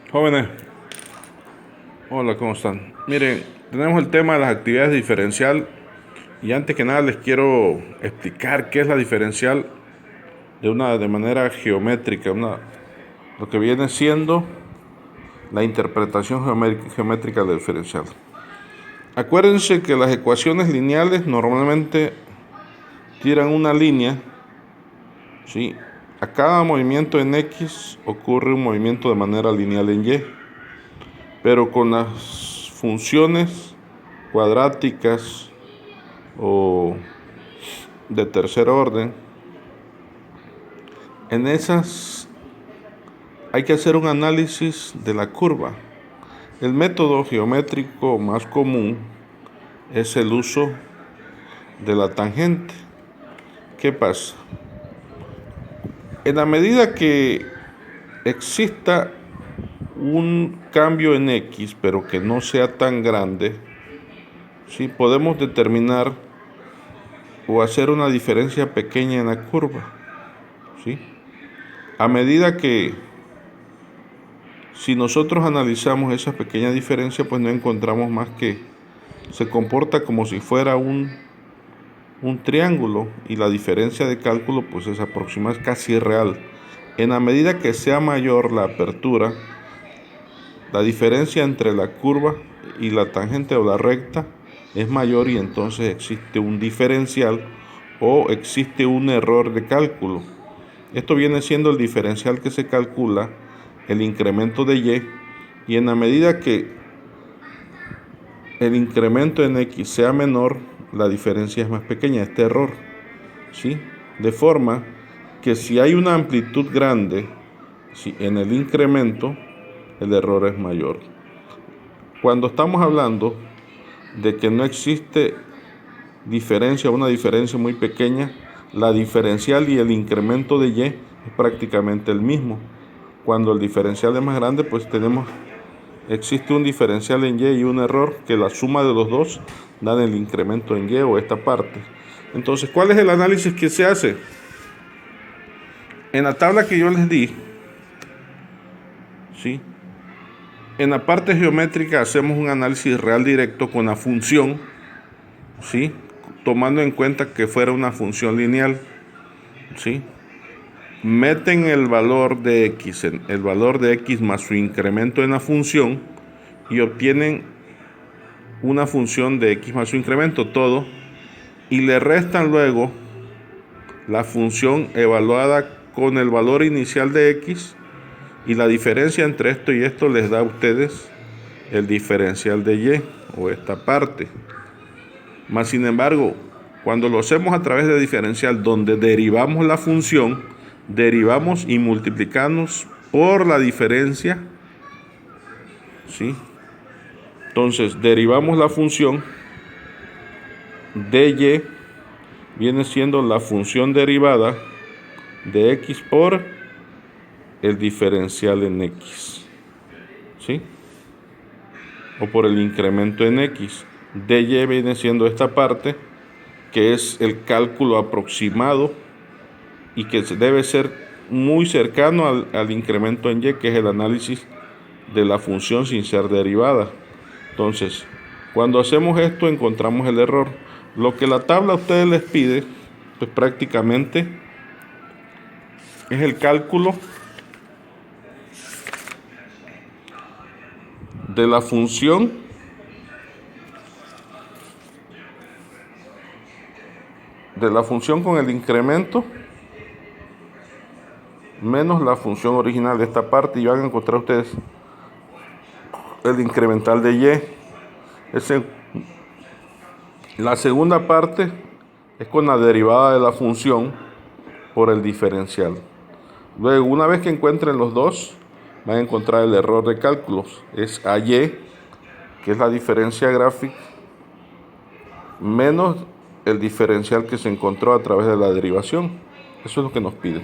Jóvenes, hola, ¿cómo están? Miren, tenemos el tema de las actividades diferencial y antes que nada les quiero explicar qué es la diferencial de manera geométrica, lo que viene siendo la interpretación geométrica del diferencial. Acuérdense que las ecuaciones lineales normalmente tiran una línea, ¿sí? A cada movimiento en X ocurre un movimiento de manera lineal en Y, pero con las funciones cuadráticas o de tercer orden, en esas hay que hacer un análisis de la curva. El método geométrico más común es el uso de la tangente. ¿Qué pasa? En la medida que exista un cambio en X, pero que no sea tan grande, ¿sí? Podemos determinar o hacer una diferencia pequeña en la curva, ¿sí? A medida que, si nosotros analizamos esa pequeña diferencia, pues no encontramos más que se comporta como si fuera un triángulo y la diferencia de cálculo pues es aproximada, es casi real. En la medida que sea mayor la apertura, la diferencia entre la curva y la tangente o la recta es mayor y entonces existe un diferencial o existe un error de cálculo. Esto viene siendo el diferencial que se calcula el incremento de y en la medida que el incremento en X sea menor, la diferencia es más pequeña, este error, ¿sí? De forma que si hay una amplitud grande, ¿sí?, en el incremento, el error es mayor. Cuando estamos hablando de que no existe diferencia, una diferencia muy pequeña, la diferencial y el incremento de Y es prácticamente el mismo. Cuando el diferencial es más grande, pues existe un diferencial en Y y un error que la suma de los dos dan el incremento en Y o esta parte. Entonces, ¿cuál es el análisis que se hace? En la tabla que yo les di, ¿sí?, en la parte geométrica hacemos un análisis real directo con la función, ¿sí?, tomando en cuenta que fuera una función lineal, ¿sí? Meten el valor de X más su incremento en la función y obtienen una función de X más su incremento, todo, y le restan luego la función evaluada con el valor inicial de X y la diferencia entre esto y esto les da a ustedes el diferencial de Y o esta parte. Más sin embargo, cuando lo hacemos a través de diferencial, donde derivamos la función, derivamos y multiplicamos por la diferencia, ¿sí? Entonces, derivamos la función de Y, viene siendo la función derivada de X por el diferencial en X, ¿sí?, o por el incremento en X. dy viene siendo esta parte, que es el cálculo aproximado y que debe ser muy cercano al incremento en Y, que es el análisis de la función sin ser derivada. Entonces, cuando hacemos esto encontramos el error. Lo que la tabla a ustedes les pide, pues prácticamente es el cálculo de la función con el incremento menos la función original de esta parte, y van a encontrar ustedes el incremental de Y. La segunda parte es con la derivada de la función por el diferencial. Luego, una vez que encuentren los dos, van a encontrar el error de cálculos. Es AY, que es la diferencia gráfica, menos el diferencial que se encontró a través de la derivación. Eso es lo que nos pide.